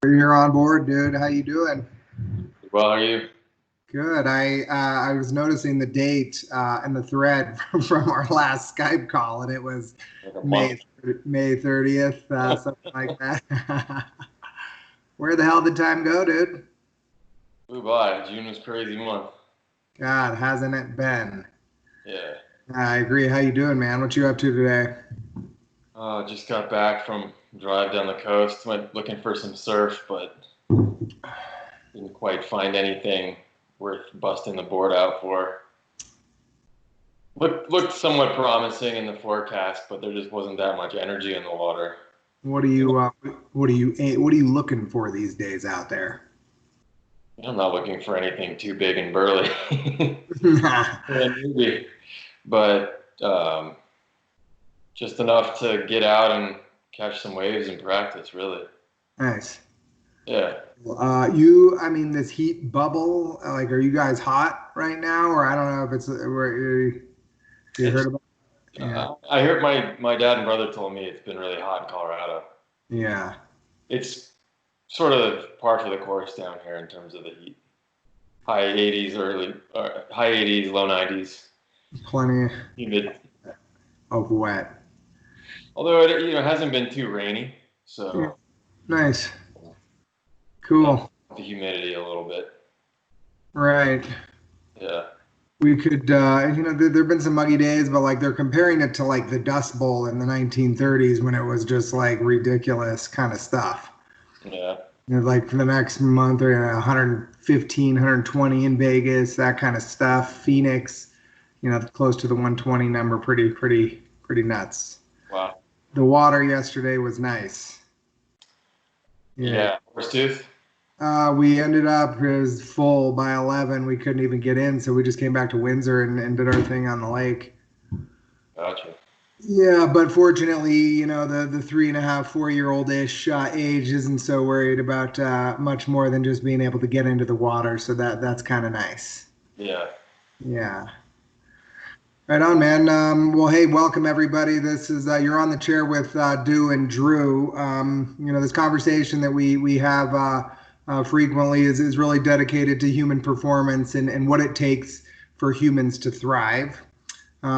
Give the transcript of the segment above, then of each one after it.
You're on board, dude. How you doing? Well, are you? Good. I was noticing the date and the thread from our last Skype call, and it was Like a month? May May 30th, something like that. Where the hell did time go, dude? Ooh, bye. June was crazy month. God, hasn't it been? Yeah. I agree. How you doing, man? What you up to today? Just got back from drive down the coast. Went looking for some surf, but didn't quite find anything worth busting the board out for. Looked somewhat promising in the forecast, but there just wasn't that much energy in the water. What are you what are you looking for these days out there? I'm not looking for anything too big and burly. Yeah, maybe, but just enough to get out and catch some waves and practice, really. Nice. Yeah. I mean, this heat bubble, like, are you guys hot right now? Or I don't know if it's where you heard It's about. Yeah, I heard my dad and brother told me it's been really hot in Colorado. yeah, It's sort of par for the course down here in terms of the heat. High 80s, low 90s, plenty humid. of wet. Although it hasn't been too rainy, Yeah, so nice, that cool, the humidity a little bit. right. Yeah. We could, there've been some muggy days, but like they're comparing it to like the Dust Bowl in the 1930s when it was just like ridiculous kind of stuff. Yeah. Like for the next month, or 115, 120 in Vegas, that kind of stuff. Phoenix, close to the 120 number, pretty nuts. Wow. The water yesterday was nice. Yeah. Yeah. Horsetooth. We ended up, it was full by 11. We couldn't even get in, so we just came back to Windsor and did our thing on the lake. Gotcha. Yeah, but fortunately, the 3.5, 4 year old ish age isn't so worried about much more than just being able to get into the water. So that's kind of nice. Yeah. Yeah. Right on, man. Well, hey, welcome everybody. This is you're on the chair with Dew and Drew. This conversation that we have frequently is really dedicated to human performance and what it takes for humans to thrive. We're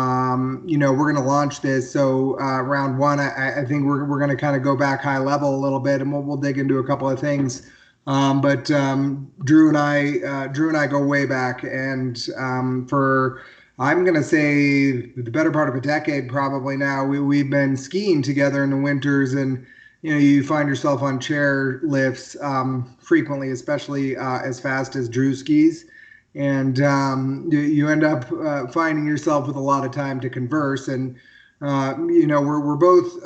going to launch this. So round one, I think we're going to kind of go back high level a little bit, and we'll dig into a couple of things. But Drew and I go way back, and for I'm going to say the better part of a decade probably now. We've been skiing together in the winters, and you find yourself on chair lifts frequently, especially as fast as Drew skis, and you end up finding yourself with a lot of time to converse. And we're both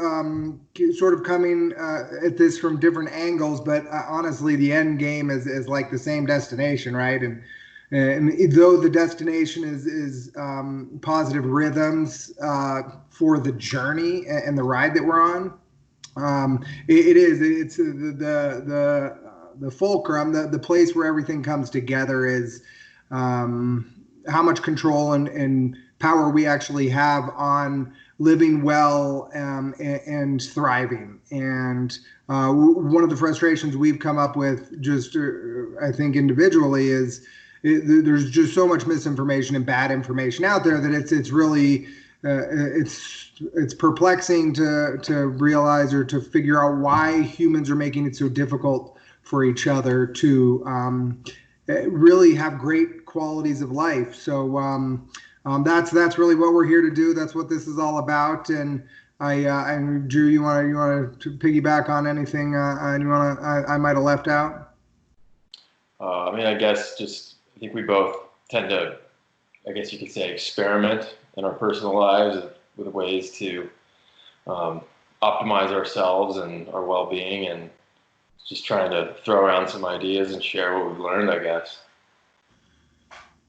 sort of coming at this from different angles, but honestly, the end game is like the same destination, right? And though the destination is positive rhythms for the journey and the ride that we're on, it's the fulcrum, the place where everything comes together is how much control and power we actually have on living well and thriving. And one of the frustrations we've come up with, just I think individually, is there's just so much misinformation and bad information out there that it's really it's perplexing to realize or to figure out why humans are making it so difficult for each other to really have great qualities of life. So that's really what we're here to do. That's what this is all about. And and Drew, you want to piggyback on anything I might have left out? I guess I think we both tend to, I guess you could say, experiment in our personal lives with ways to optimize ourselves and our well-being, and just trying to throw around some ideas and share what we've learned, I guess.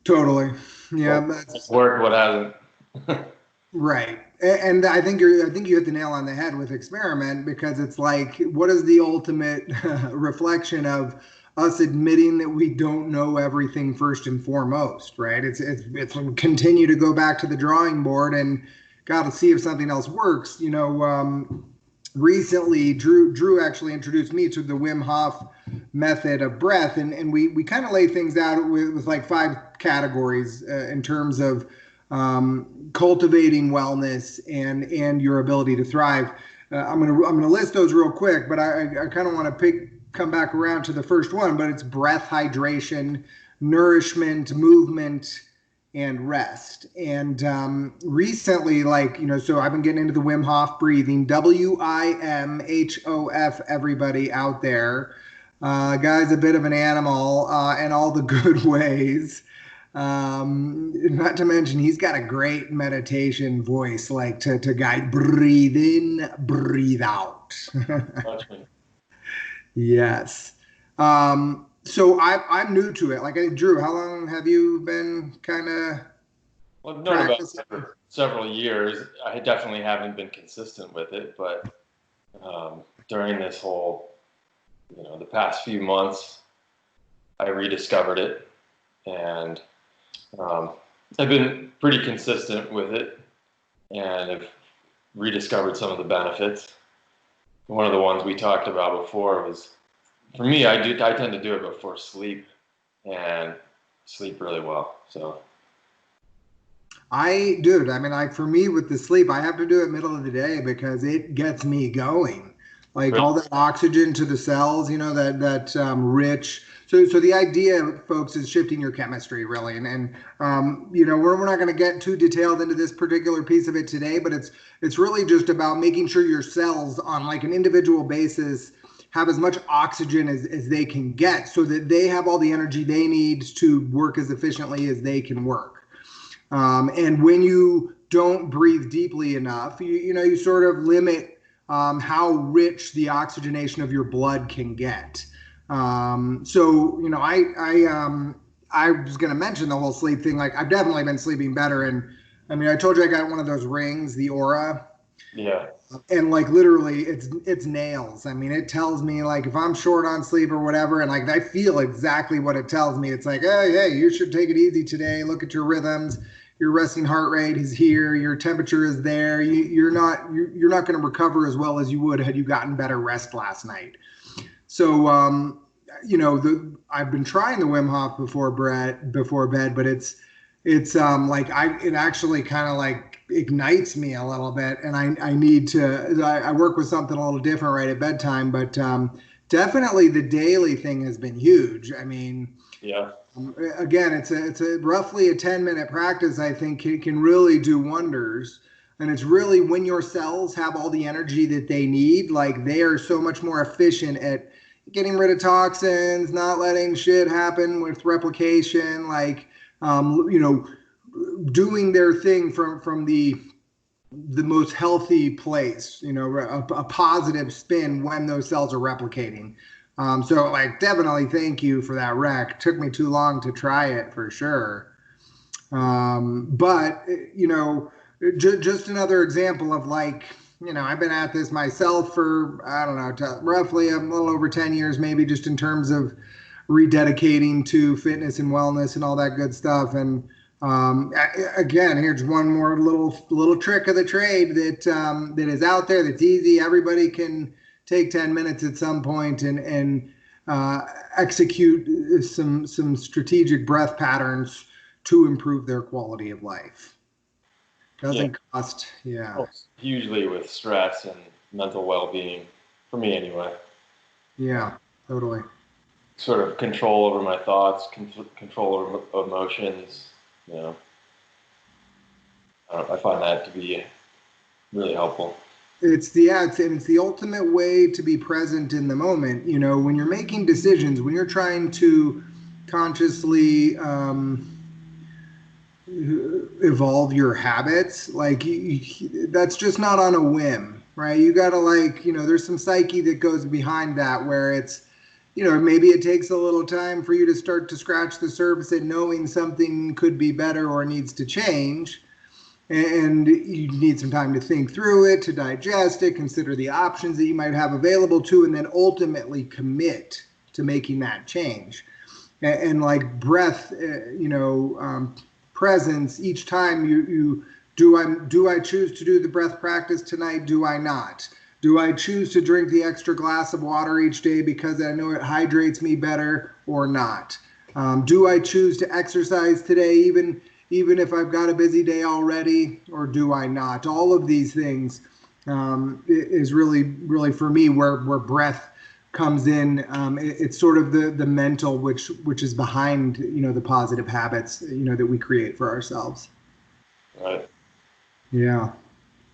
Totally. Yeah, What's worked, what hasn't. right. And I think you hit the nail on the head with experiment, because it's like, what is the ultimate reflection of us admitting that we don't know everything first and foremost, right? It's continue to go back to the drawing board and got to see if something else works. Recently, Drew actually introduced me to the Wim Hof method of breath. And we kind of lay things out with like 5 categories in terms of cultivating wellness and your ability to thrive. I'm gonna list those real quick, but I kind of want to come back around to the first one. But it's breath, hydration, nourishment, movement, and rest. And recently, like, so I've been getting into the Wim Hof breathing, WIMHOF, everybody out there. Guy's a bit of an animal in all the good ways. Not to mention, he's got a great meditation voice, like to guide breathe in, breathe out. Yes. So I'm new to it. Like, Drew, how long have you been kind of Well, I've known about practicing? it for several years. I definitely haven't been consistent with it, but during this whole, the past few months, I rediscovered it, and I've been pretty consistent with it, and I've rediscovered some of the benefits. One of the ones we talked about before was, for me, I tend to do it before sleep, and sleep really well. So I do it. I mean, like for me with the sleep, I have to do it middle of the day because it gets me going. Like really, all that oxygen to the cells, that rich. So the idea, folks, is shifting your chemistry really, and we're not going to get too detailed into this particular piece of it today, but it's really just about making sure your cells on like an individual basis have as much oxygen as they can get, so that they have all the energy they need to work as efficiently as they can work. And when you don't breathe deeply enough, you sort of limit how rich the oxygenation of your blood can get. I was going to mention the whole sleep thing. Like I've definitely been sleeping better, and I mean, I told you I got one of those rings, the Aura, yeah, and like literally it's nails. I mean, it tells me like if I'm short on sleep or whatever, and like I feel exactly what it tells me. It's like, hey, you should take it easy today. Look at your rhythms. Your resting heart rate is here. Your temperature is there. You're not going to recover as well as you would had you gotten better rest last night. So I've been trying the Wim Hof before bed, but it actually kind of like ignites me a little bit, and I need to I work with something a little different right at bedtime, but definitely the daily thing has been huge. I mean, yeah, again, it's a roughly a 10-minute practice. I think can really do wonders. And it's really when your cells have all the energy that they need, like they are so much more efficient at getting rid of toxins, not letting shit happen with replication, like doing their thing from the most healthy place, a positive spin when those cells are replicating. So like definitely thank you for that rec. Took me too long to try it for sure. But just another example of like, I've been at this myself for, I don't know, roughly a little over 10 years, maybe, just in terms of rededicating to fitness and wellness and all that good stuff. And again, here's one more little trick of the trade that is out there, that's easy. Everybody can take 10 minutes at some point and execute some strategic breath patterns to improve their quality of life. yeah. Doesn't cost, yeah. Helps hugely with stress and mental well-being, for me anyway. Yeah, totally. Sort of control over my thoughts, control over emotions. You know, I find that to be really helpful. It's the ultimate way to be present in the moment. When you're making decisions, when you're trying to consciously evolve your habits, like that's just not on a whim, right? You got to like, there's some psyche that goes behind that, where it's, maybe it takes a little time for you to start to scratch the surface at knowing something could be better or needs to change. And you need some time to think through it, to digest it, consider the options that you might have available to, and then ultimately commit to making that change. And like breath, presence, each time you do I choose to do the breath practice tonight? Do I not? Do I choose to drink the extra glass of water each day because I know it hydrates me better or not? Do I choose to exercise today, even if I've got a busy day already, or do I not? All of these things is really for me where breath comes in. It's sort of the mental, which is behind the positive habits that we create for ourselves. Right. Yeah.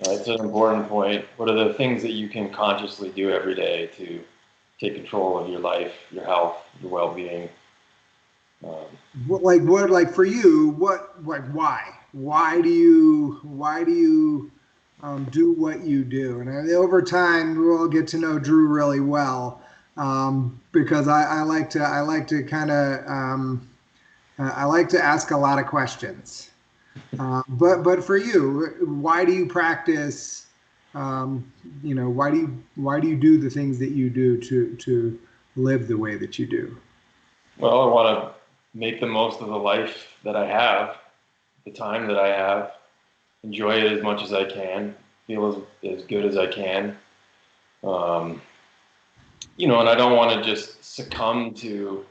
That's an important point. What are the things that you can consciously do every day to take control of your life, your health, your well-being? Um, What for you, why do you do what you do? And over time we'll get to know Drew really well, because I like to kind of I like to ask a lot of questions. But for you, why do you practice? Why do you do the things that you do to live the way that you do? well, I want to make the most of the life that I have, the time that I have, enjoy it as much as I can, feel as good as I can. Um, and I don't want to just succumb to,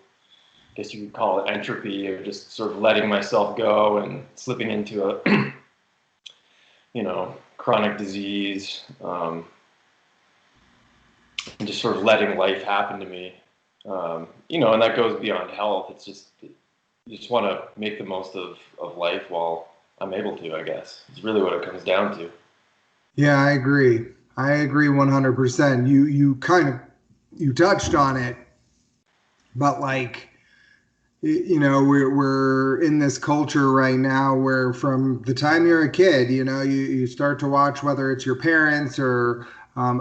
I guess you could call it entropy, or just sort of letting myself go and slipping into a, chronic disease, and just sort of letting life happen to me. And that goes beyond health. It's just, you just want to make the most of life while I'm able to, I guess. It's really what it comes down to. Yeah, I agree. I agree 100%. You touched on it, but we're in this culture right now where from the time you're a kid, you start to watch, whether it's your parents or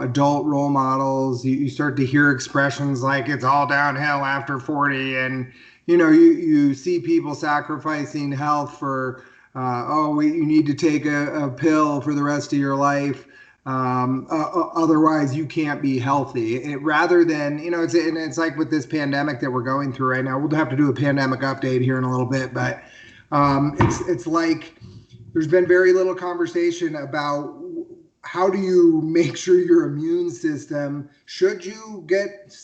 adult role models, you start to hear expressions like it's all downhill after 40. And you see people sacrificing health for you need to take a pill for the rest of your life. Otherwise, you can't be healthy. Rather than, it's like with this pandemic that we're going through right now. We'll have to do a pandemic update here in a little bit, but it's like there's been very little conversation about how do you make sure your immune system, should you get,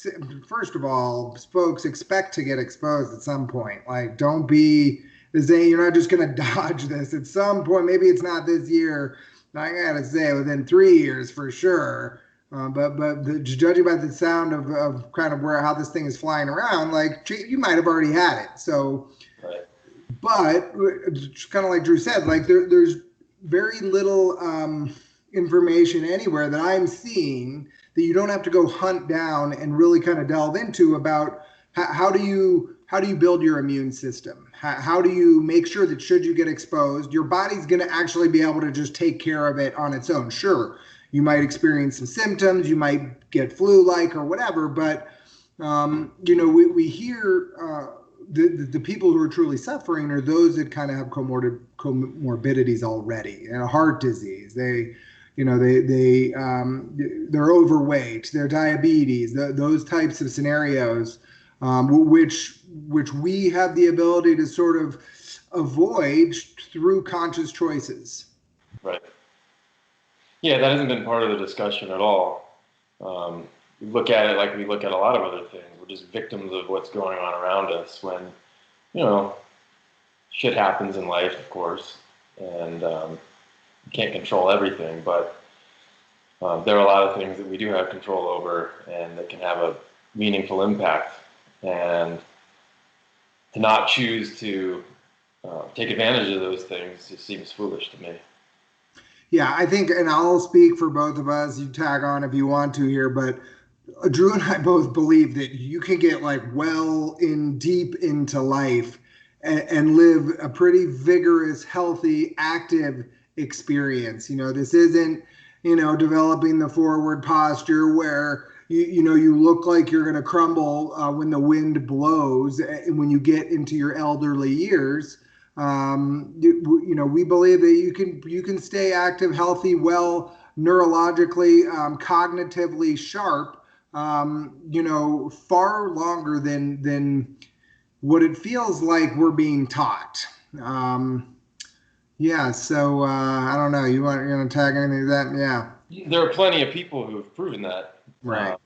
first of all, folks, expect to get exposed at some point. Like, don't be, you're not just going to dodge this at some point. Maybe it's not this year. I gotta say, within 3 years for sure. But judging by the sound of kind of how this thing is flying around, like you might have already had it. So, Right. but kind of like Drew said, like there's very little information anywhere that I'm seeing that you don't have to go hunt down and really kind of delve into about how do you build your immune system? How do you make sure that should you get exposed, your body's going to actually be able to just take care of it on its own? Sure, you might experience some symptoms, you might get flu-like or whatever, but we hear the people who are truly suffering are those that kind of have comorbidities already, heart disease. They're overweight, they're diabetes, those types of scenarios, which we have the ability to sort of avoid through conscious choices. Right. Yeah, that hasn't been part of the discussion at all. We look at it like we look at a lot of other things. We're just victims of what's going on around us when, you know, shit happens in life, of course, and you can't control everything, but there are a lot of things that we do have control over and that can have a meaningful impact. And to not choose to take advantage of those things just seems foolish to me. Yeah, I think, and I'll speak for both of us. You tag on if you want to here, but Drew and I both believe that you can get like well in deep into life and live a pretty vigorous, healthy, active experience. This isn't, developing the forward posture where you look like you're going to crumble when the wind blows and when you get into your elderly years. We believe that you can stay active, healthy, well, neurologically, cognitively sharp, far longer than what it feels like we're being taught. Yeah. So I don't know. You're gonna tag anything to that? Yeah. there are plenty of people who have proven that. Right.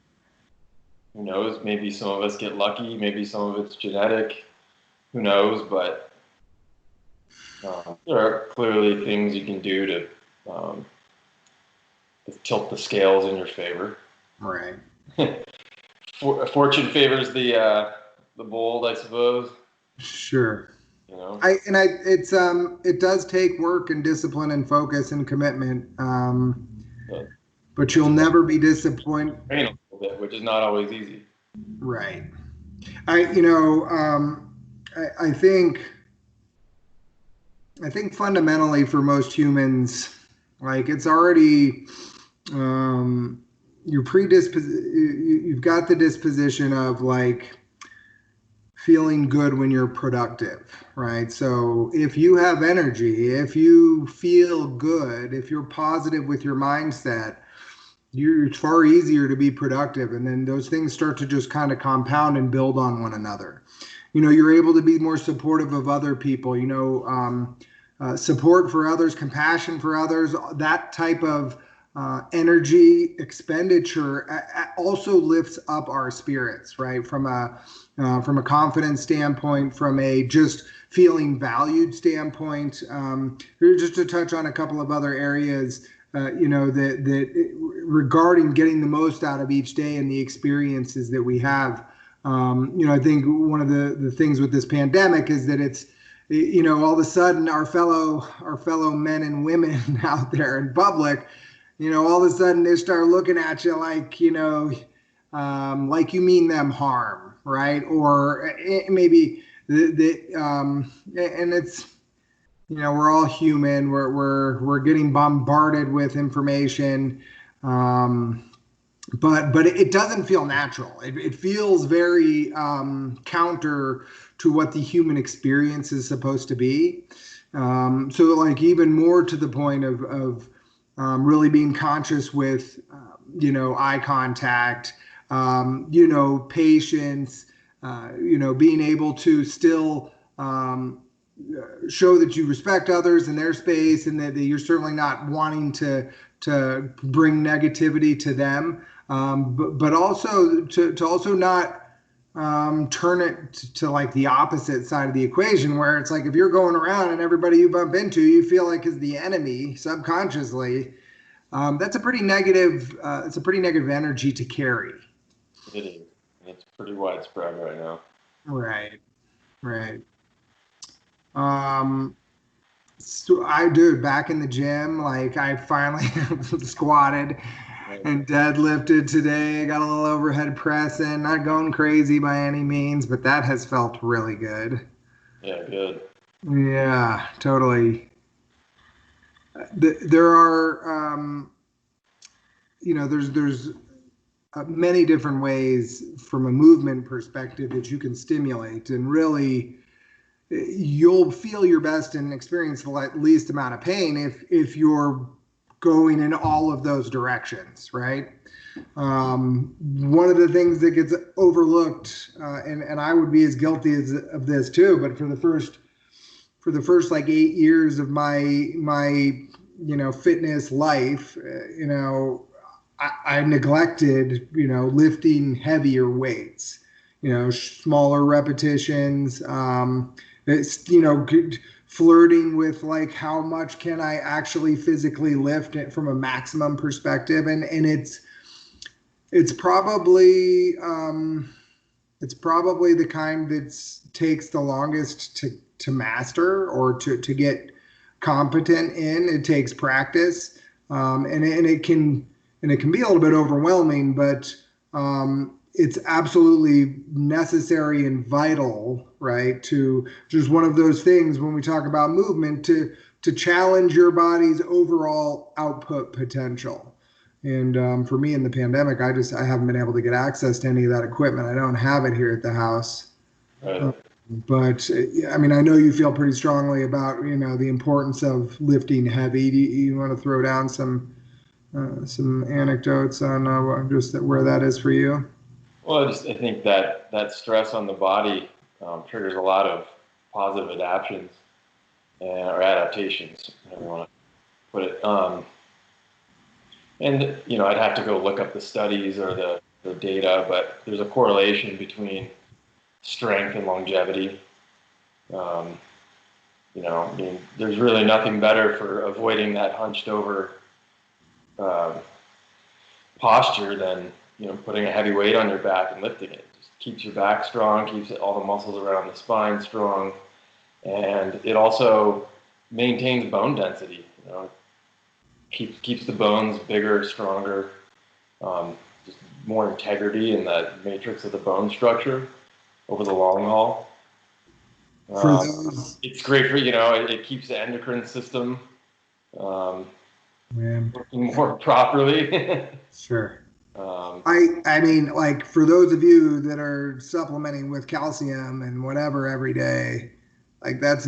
Who knows? Maybe some of us get lucky. Maybe some of it's genetic. Who knows? But there are clearly things you can do um, to tilt the scales in your favor. Right. Fortune favors the bold, I suppose. Sure. You know, It does take work and discipline and focus and commitment. but But it's you'll a never be disappointed. pain a little bit, which is not always easy. Right. I, you know, I think fundamentally for most humans, like it's already, um, you've got the disposition of like feeling good when you're productive, right? So if you have energy, if you feel good, if you're positive with your mindset, it's far easier to be productive. And then those things start to just kind of compound and build on one another. You're able to be more supportive of other people, support for others, compassion for others, that type of energy expenditure also lifts up our spirits, right? From a confidence standpoint, from a just feeling valued standpoint. Just to touch on a couple of other areas, that regarding getting the most out of each day and the experiences that we have. I think one of the things with this pandemic is that it's, all of a sudden our fellow men and women out there in public, all of a sudden they start looking at you like, like you mean them harm, right? Or maybe and it's, we're all human. We're getting bombarded with information, but it doesn't feel natural. It feels very counter to what the human experience is supposed to be. So like even more to the point of really being conscious with eye contact, patience, being able to still show that you respect others and their space, and that you're certainly not wanting to bring negativity to them, but also to also not turn it to like the opposite side of the equation, where it's like if you're going around and everybody you bump into you feel like is the enemy subconsciously, that's a pretty negative. It's a pretty negative energy to carry. It is. It's pretty widespread right now. Right. Right. Um, So I do back in the gym, like I finally squatted and deadlifted today. Got a little overhead press in, not going crazy by any means, but that has felt really good. Yeah, good. Yeah, totally. There are, there's many different ways from a movement perspective that you can stimulate, and really you'll feel your best and experience the least amount of pain if you're going in all of those directions, right? One of the things that gets overlooked, and I would be as guilty of this too, but for the first like 8 years of my fitness life, I neglected lifting heavier weights, smaller repetitions. It's flirting with like how much can I actually physically lift it from a maximum perspective, and it's probably the kind that takes the longest to master or to get competent in. It takes practice, and it can be a little bit overwhelming, but it's absolutely necessary and vital, right? To just one of those things when we talk about movement, to challenge your body's overall output potential. And for me in the pandemic, I haven't been able to get access to any of that equipment. I don't have it here at the house. Right. But I mean, I know you feel pretty strongly about the importance of lifting heavy. Do you want to throw down some anecdotes on just where that is for you? Well, I think that stress on the body triggers a lot of positive adaptations or adaptations, however you want to put it. And, I'd have to go look up the studies or the data, but there's a correlation between strength and longevity. Um, there's really nothing better for avoiding that hunched over uh, posture than, putting a heavy weight on your back and lifting it. It just keeps your back strong, keeps all the muscles around the spine strong, and it also maintains bone density. Keeps the bones bigger, stronger, just more integrity in that matrix of the bone structure over the long haul. For those, it's great for, it keeps the endocrine system working more properly. Sure. I mean, like for those of you that are supplementing with calcium and whatever every day, like that's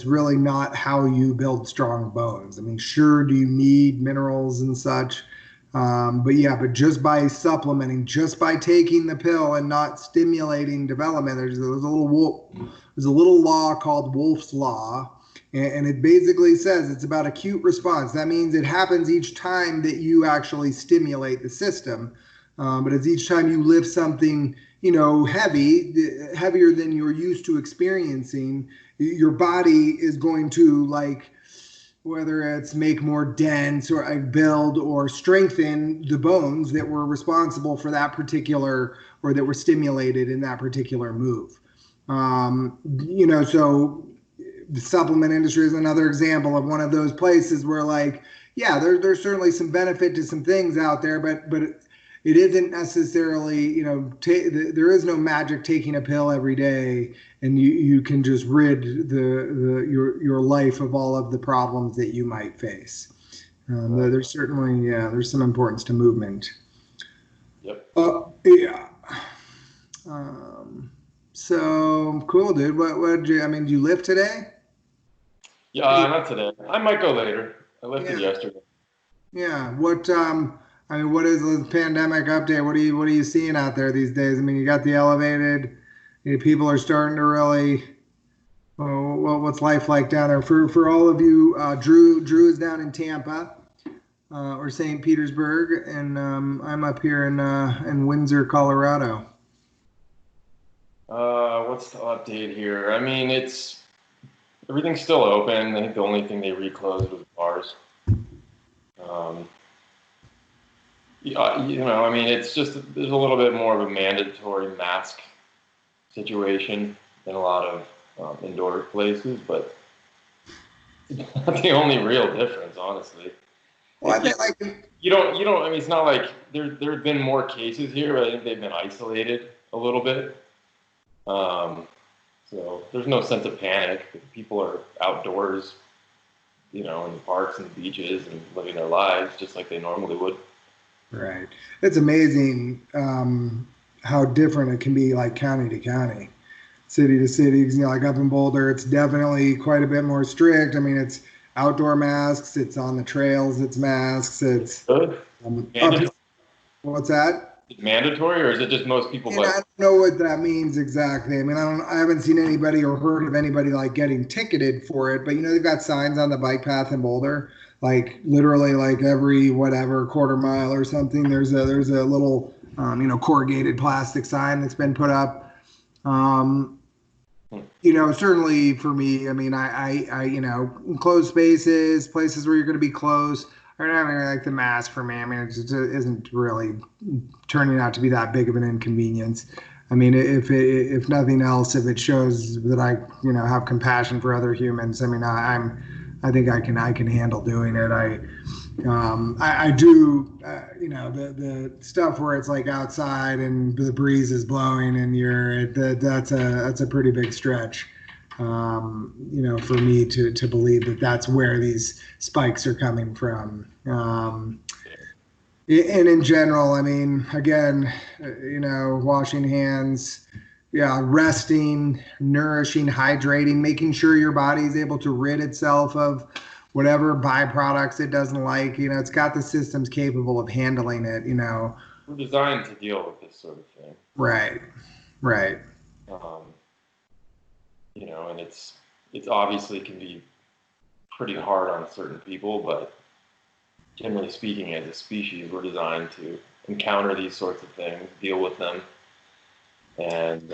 really not how you build strong bones. I mean, sure, do you need minerals and such? But yeah, but just by supplementing, just by taking the pill and not stimulating development, there's a little law called Wolff's Law, and it basically says it's about acute response. That means it happens each time that you actually stimulate the system. But it's each time you lift something, heavier than you're used to experiencing, your body is going to like, whether it's make more dense or build or strengthen the bones that were responsible for that particular or that were stimulated in that particular move. So the supplement industry is another example of one of those places where like, yeah, there's certainly some benefit to some things out there, but it isn't necessarily, there is no magic taking a pill every day and you can just rid your life of all of the problems that you might face. There's certainly, there's some importance to movement. Yep. Yeah. So cool, dude. What did you lift today? Yeah, not today. I might go later. I lifted yesterday. Yeah. What what is the pandemic update? What are you seeing out there these days? I mean, you got the elevated. People are starting to really. Well, what's life like down there for all of you? Drew is down in Tampa, or St. Petersburg, and I'm up here in Windsor, Colorado. What's the update here? I mean, everything's still open. I think the only thing they reclosed was bars. I mean, it's just there's a little bit more of a mandatory mask situation in a lot of indoor places, but it's not the only real difference, honestly. Well, I think like you don't. I mean, it's not like there have been more cases here, but I think they've been isolated a little bit. So there's no sense of panic. People are outdoors, in the parks and the beaches and living their lives just like they normally would. Right. It's amazing how different it can be, like county to county, city to city. Like up in Boulder, it's definitely quite a bit more strict. I mean, it's outdoor masks. It's on the trails. It's masks. It's what's that? Is it mandatory, or is it just most people? I don't know what that means exactly. I mean, I haven't seen anybody or heard of anybody like getting ticketed for it. But they've got signs on the bike path in Boulder, like literally like every whatever quarter mile or something. There's a little corrugated plastic sign that's been put up. Certainly for me, I mean, I enclosed spaces, places where you're going to be close. I don't have like the mask for me. I mean, it just isn't really turning out to be that big of an inconvenience. I mean, if nothing else, if it shows that I have compassion for other humans, I mean, I think I can handle doing it. I do, the stuff where it's like outside and the breeze is blowing and that's a pretty big stretch. For me to believe that that's where these spikes are coming from. And in general, I mean, again, washing hands, resting, nourishing, hydrating, making sure your body is able to rid itself of whatever byproducts it doesn't like. It's got the systems capable of handling it. We're designed to deal with this sort of thing. Right. And it's obviously can be pretty hard on certain people, but generally speaking, as a species, we're designed to encounter these sorts of things, deal with them, and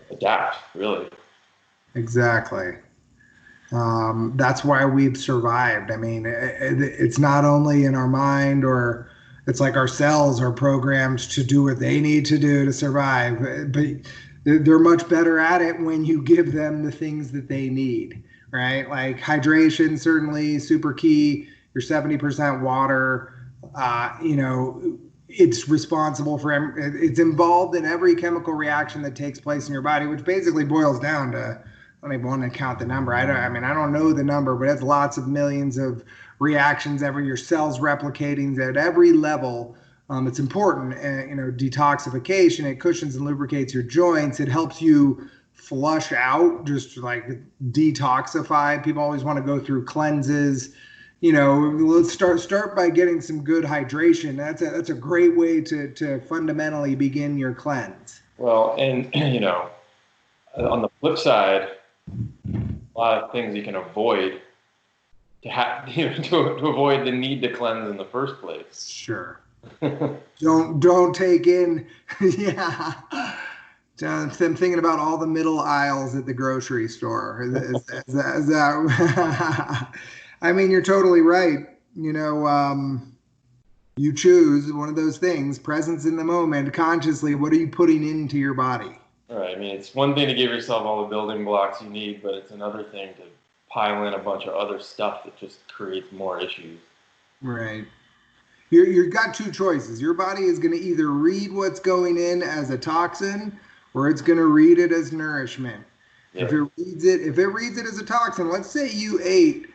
adapt, really. Exactly. That's why we've survived. I mean, it's not only in our mind, or it's like our cells are programmed to do what they need to do to survive, but they're much better at it when you give them the things that they need, right? Like hydration, certainly super key. You're 70% water. It's responsible for, it's involved in every chemical reaction that takes place in your body, which basically boils down to, I don't even want to count the number. I don't know the number, but it's lots of millions of reactions every your cells replicating at every level. It's important. Detoxification, it cushions and lubricates your joints. It helps you flush out, just like detoxify. People always want to go through cleanses. Let's start by getting some good hydration. That's a great way to fundamentally begin your cleanse. Well, and on the flip side, a lot of things you can avoid to have to avoid the need to cleanse in the first place. Sure. Don't take in yeah. I'm thinking about all the middle aisles at the grocery store. Is that I mean, you're totally right. You choose one of those things, presence in the moment, consciously. What are you putting into your body? All right. I mean, it's one thing to give yourself all the building blocks you need, but it's another thing to pile in a bunch of other stuff that just creates more issues. Right. You've got two choices. Your body is going to either read what's going in as a toxin, or it's going to read it as nourishment. Yeah. If it reads it as a toxin, let's say you ate,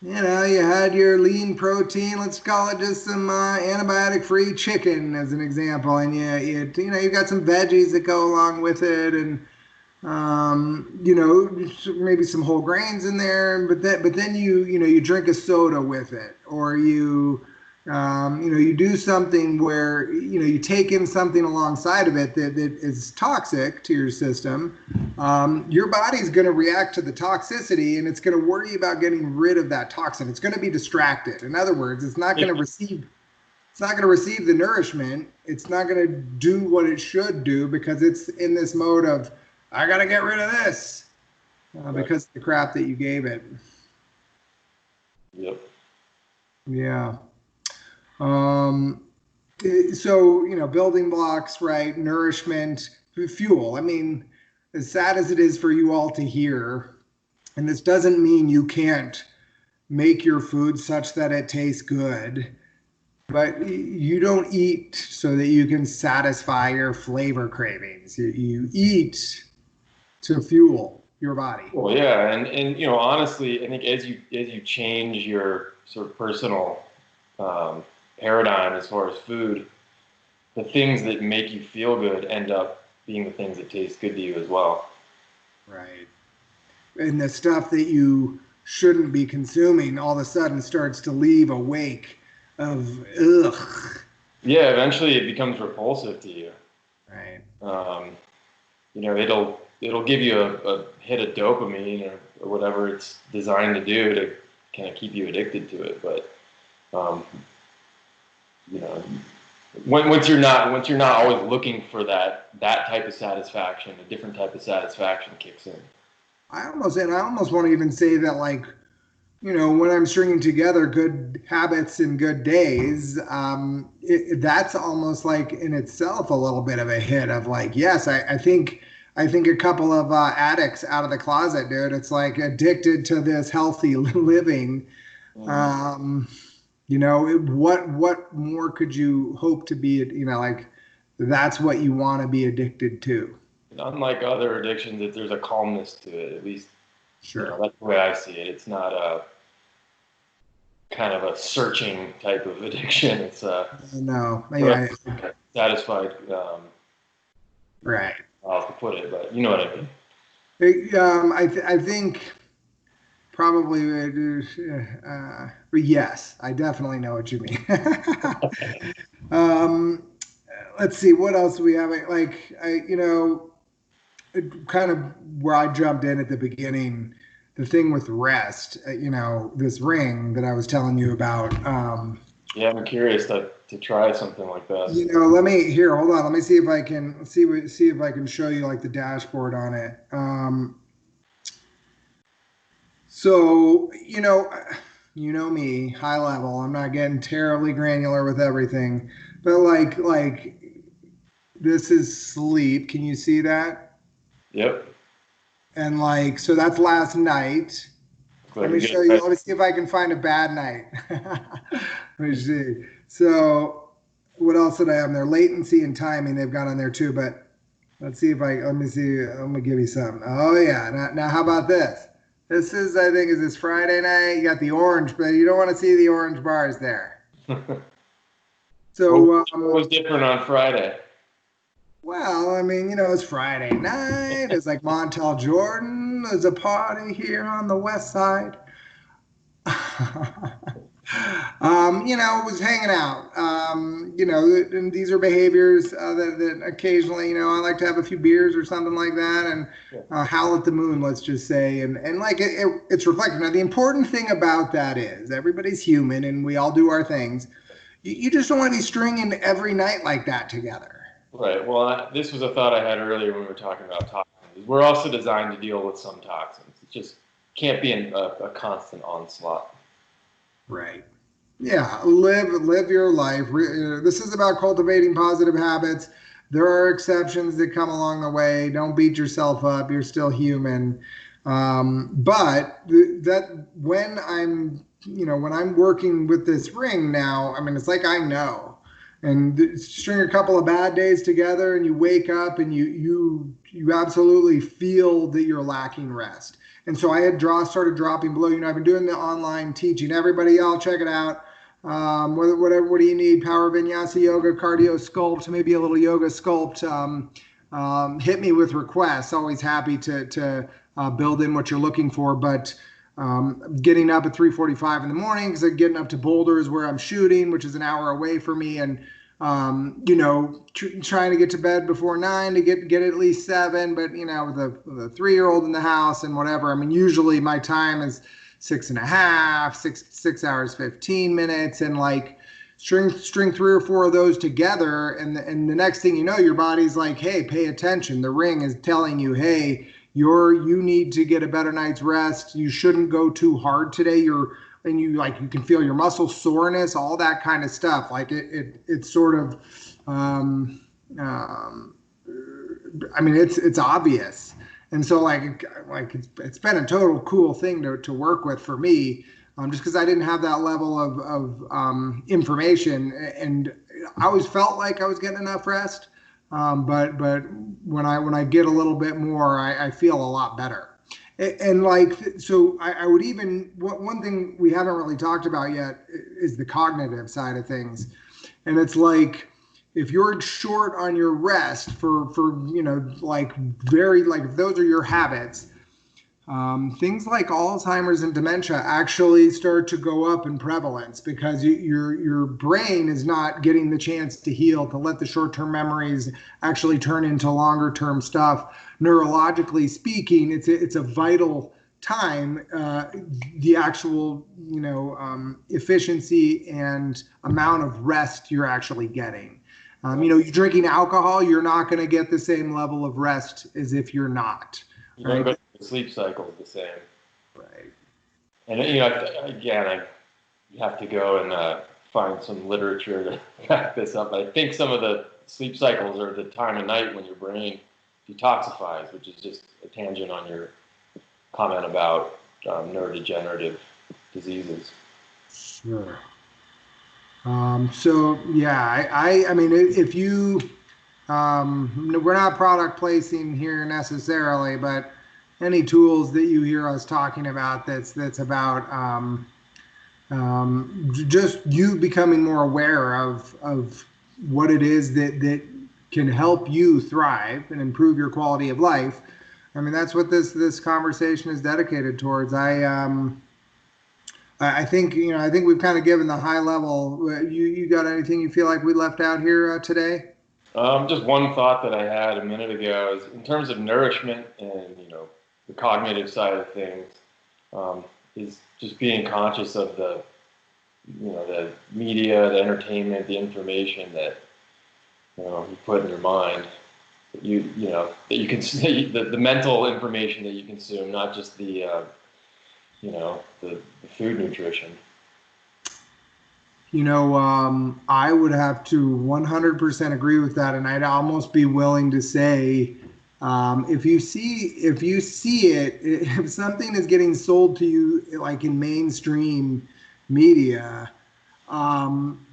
you had your lean protein, let's call it just some antibiotic-free chicken as an example, and you got some veggies that go along with it, and maybe some whole grains in there, but then you drink a soda with it, or you do something where you take in something alongside of it that is toxic to your system. Your body's going to react to the toxicity, and it's going to worry about getting rid of that toxin. It's going to be distracted. In other words, it's not going to receive the nourishment. It's not going to do what it should do, because it's in this mode of, I got to get rid of this, because of the crap that you gave it. Yep. Yeah. So, building blocks, right? Nourishment, fuel. I mean, as sad as it is for you all to hear, and this doesn't mean you can't make your food such that it tastes good, but you don't eat so that you can satisfy your flavor cravings. You eat to fuel your body. Well, yeah, and honestly, I think as you change your sort of personal paradigm as far as food, the things that make you feel good end up being the things that taste good to you as well. Right. And the stuff that you shouldn't be consuming all of a sudden starts to leave a wake of ugh. Yeah, eventually it becomes repulsive to you. Right. It'll give you a hit of dopamine or whatever it's designed to do to kind of keep you addicted to it. But once you're not always looking for that type of satisfaction, a different type of satisfaction kicks in. I almost want to even say that, like, when I'm stringing together good habits and good days, that's almost like in itself a little bit of a hit of like, yes, I think a couple of addicts out of the closet, dude. It's like addicted to this healthy living. What more could you hope to be? Like, that's what you want to be addicted to. Unlike other addictions, that there's a calmness to it. At least, sure, that's the way I see it. It's not a kind of a searching type of addiction. It's no, satisfied. Right. I'll have to put it, but you know what I mean. I think probably, yes, I definitely know what you mean. Let's see, what else do we have? Like, kind of where I jumped in at the beginning, the thing with rest, this ring that I was telling you about. Yeah, I'm curious to try something like that. Let me here, hold on. Let me see if I can see if I can show you like the dashboard on it. So, you know me, high level. I'm not getting terribly granular with everything, but like this is sleep. Can you see that? Yep. And like, so that's last night. Looks Let like a me good show you. night. Let me see if I can find a bad night. Let me see. So, what else did I have in there? Latency and timing they've got on there too. But let's see if let me see. I'm gonna give you some. Oh yeah. Now how about this? This is, I think, is this Friday night. You got the orange, but you don't want to see the orange bars there. What, So, what was different on Friday? well, I mean, it's Friday night. It's like Montel Jordan. There's a party here on the West Side. Was hanging out. And these are behaviors that occasionally, I like to have a few beers or something like that, and Yeah. howl at the moon, let's just say, and like it's reflective. Now, the important thing about that is everybody's human, and we all do our things. You just don't want to be stringing every night like that together. Right. Well, this was a thought I had earlier when we were talking about toxins. We're also designed to deal with some toxins. It just can't be a constant onslaught. Right. Yeah, live your life. This is about cultivating positive habits. There are exceptions that come along the way. Don't beat yourself up. You're still human. But that when I'm working with this ring now, I mean, it's like I know. And string a couple of bad days together, and you wake up and you absolutely feel that you're lacking rest. And so I had started dropping below. I've been doing the online teaching. Everybody, y'all check it out. What do you need? Power vinyasa yoga, cardio sculpt, maybe a little yoga sculpt. Hit me with requests. Always happy to build in what you're looking for. But getting up at 3:45 in the morning because getting up to Boulder is where I'm shooting, which is an hour away from me, and trying to get to bed before 9 to get at least 7. But with a 3-year-old in the house and whatever, I mean, usually my time is 6.5, 6 hours 15 minutes, and like string 3 or 4 of those together, and the next thing you know, your body's like, hey, pay attention. The ring is telling you, hey, you need to get a better night's rest. You shouldn't go too hard today. You can feel your muscle soreness, all that kind of stuff. Like it's sort of I mean, it's obvious. And so it's been a total cool thing to work with for me, just because I didn't have that level of information, and I always felt like I was getting enough rest. But when I get a little bit more, I feel a lot better. And like, so I would even, one thing we haven't really talked about yet is the cognitive side of things. And it's like, if you're short on your rest for like if those are your habits, things like Alzheimer's and dementia actually start to go up in prevalence because your brain is not getting the chance to heal, to let the short-term memories actually turn into longer-term stuff. Neurologically speaking, it's a vital time. The actual efficiency and amount of rest you're actually getting. You're drinking alcohol, you're not going to get the same level of rest as if you're not. Right. But the sleep cycle is the same. Right. And again, you have to go and find some literature to back this up. I think some of the sleep cycles are the time of night when your brain detoxifies, which is just a tangent on your comment about neurodegenerative diseases. Sure. So yeah, I mean, if you, we're not product placing here necessarily, but any tools that you hear us talking about that's about just you becoming more aware of what it is that can help you thrive and improve your quality of life. I mean, that's what this conversation is dedicated towards. I think I think we've kind of given the high level. You got anything you feel like we left out here today? Just one thought that I had a minute ago is in terms of nourishment and the cognitive side of things. is just being conscious of the media, the entertainment, the information that you put in your mind. That you can the mental information that you consume, not just the food nutrition. I would have to 100% agree with that, and I'd almost be willing to say, if you see it, if something is getting sold to you like in mainstream media, um,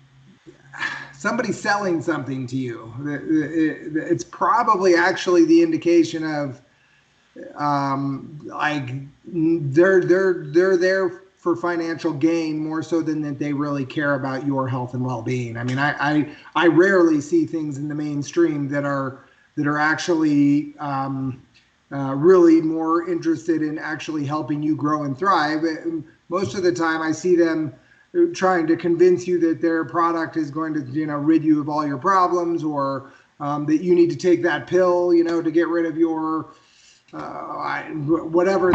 somebody's selling something to you. It's probably actually the indication of like they're there for financial gain more so than that they really care about your health and well-being. I mean, I rarely see things in the mainstream that are actually really more interested in actually helping you grow and thrive. Most of the time, I see them trying to convince you that their product is going to rid you of all your problems, or that you need to take that pill to get rid of your whatever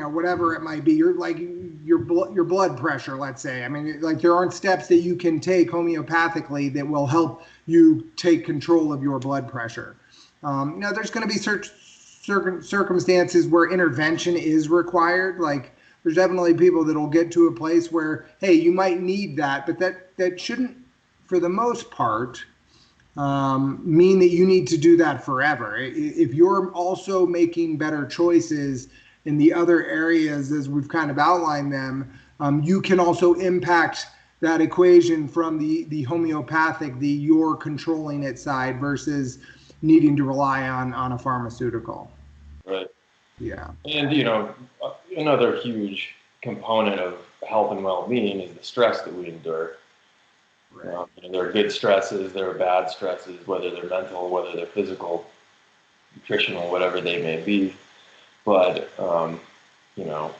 whatever it might be. You're like your blood pressure, let's say. I mean, like, there aren't steps that you can take homeopathically that will help you take control of your blood pressure. There's going to be certain circumstances where intervention is required. Like, there's definitely people that'll get to a place where, hey, you might need that, but that shouldn't, for the most part, mean that you need to do that forever. If you're also making better choices in the other areas, as we've kind of outlined them, you can also impact that equation from the homeopathic, the you're controlling it side, versus needing to rely on a pharmaceutical. Right. Yeah. And another huge component of health and well-being is the stress that we endure. Right. There are good stresses, there are bad stresses, whether they're mental, whether they're physical, nutritional, whatever they may be. But you know,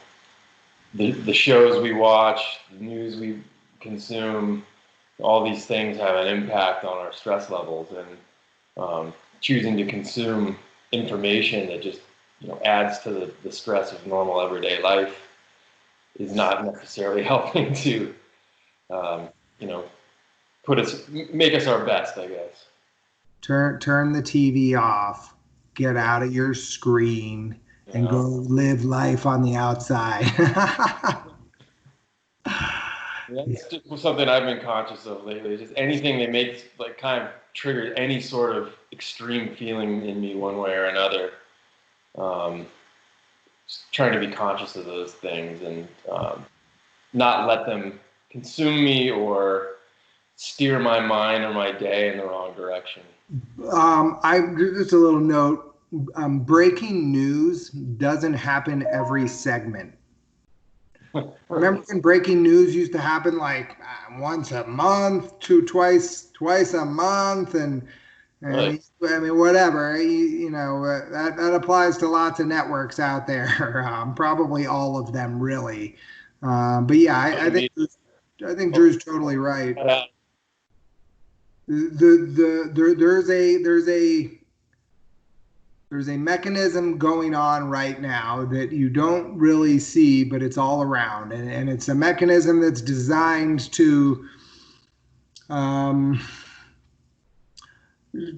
the shows we watch, the news we consume, all these things have an impact on our stress levels, and choosing to consume information that just adds to the stress of normal everyday life is not necessarily helping to you know make us our best, I guess. Turn the TV off, get out of your screen, and go live life on the outside. That's just something I've been conscious of lately. Just anything that makes, like, kind of triggers any sort of extreme feeling in me one way or another. Just trying to be conscious of those things, and not let them consume me or steer my mind or my day in the wrong direction. I just a little note. Breaking news doesn't happen every segment. Remember when breaking news used to happen like once a month, twice a month, and Right. I mean, whatever. That applies to lots of networks out there. Probably all of them, really. But yeah, I think Drew's totally right. There's a mechanism going on right now that you don't really see, but it's all around, and it's a mechanism that's designed um,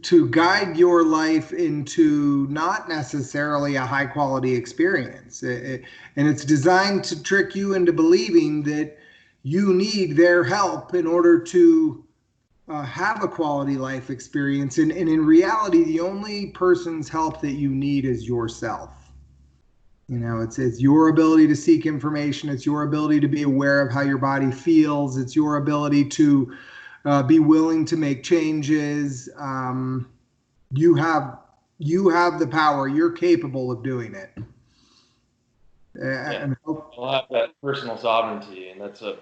to guide your life into not necessarily a high quality experience. And it's designed to trick you into believing that you need their help in order to have a quality life experience. And in reality, the only person's help that you need is yourself. It's your ability to seek information. It's your ability to be aware of how your body feels. It's your ability to be willing to make changes. You have the power. You're capable of doing it. Yeah, And I'll have that personal sovereignty, and that's a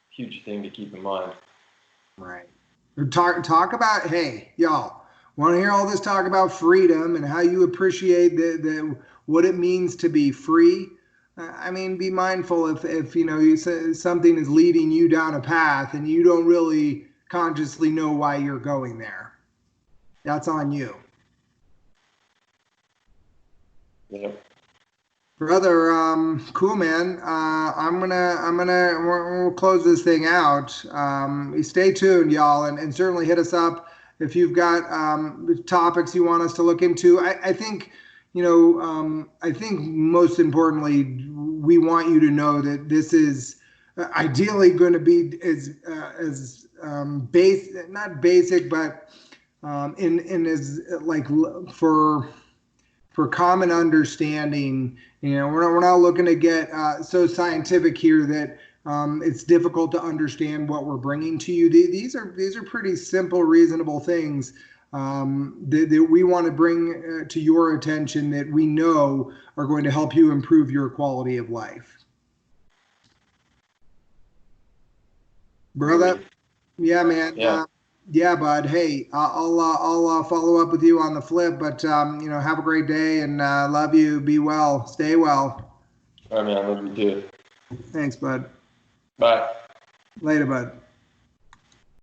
huge thing to keep in mind. right. Talk about, hey, y'all, want to hear all this talk about freedom and how you appreciate the what it means to be free? I mean, be mindful if something is leading you down a path and you don't really consciously know why you're going there. That's on you. Yep. Brother, cool, man. We'll close this thing out. Stay tuned, y'all, and certainly hit us up if you've got topics you want us to look into. I think, I think most importantly, we want you to know that this is ideally going to be as base, not basic, but in as like for common understanding. We're not looking to get so scientific here that it's difficult to understand what we're bringing to you. These are pretty simple, reasonable things that we want to bring to your attention that we know are going to help you improve your quality of life. Brother, Agreed. yeah, man. Yeah. Yeah, bud. Hey, I'll follow up with you on the flip, but have a great day and love you. Be well. Stay well. I mean, I love you too. Thanks, bud. Bye. Later, bud.